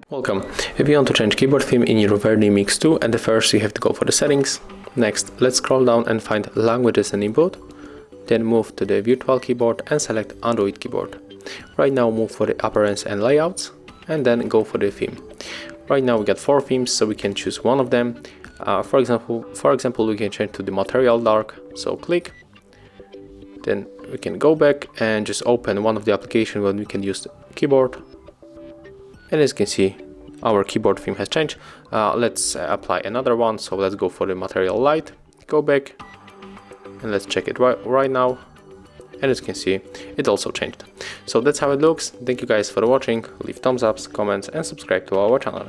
Welcome. If you want to change keyboard theme in your Vernee Mix 2, at the first you have to go for the settings. Next, let's scroll down and find languages and input. Then move to the virtual keyboard and select Android keyboard. Right now move for the appearance and layouts and then go for the theme. Right now we got 4 themes, so we can choose one of them. For example, we can change to the material dark. So click. Then we can go back and just open one of the applications where we can use the keyboard. And as you can see, our keyboard theme has changed. Let's apply another one. So let's go for the material light. Go back and let's check it right now. And as you can see, it also changed. So that's how it looks. Thank you guys for watching. Leave thumbs ups, comments, and subscribe to our channel.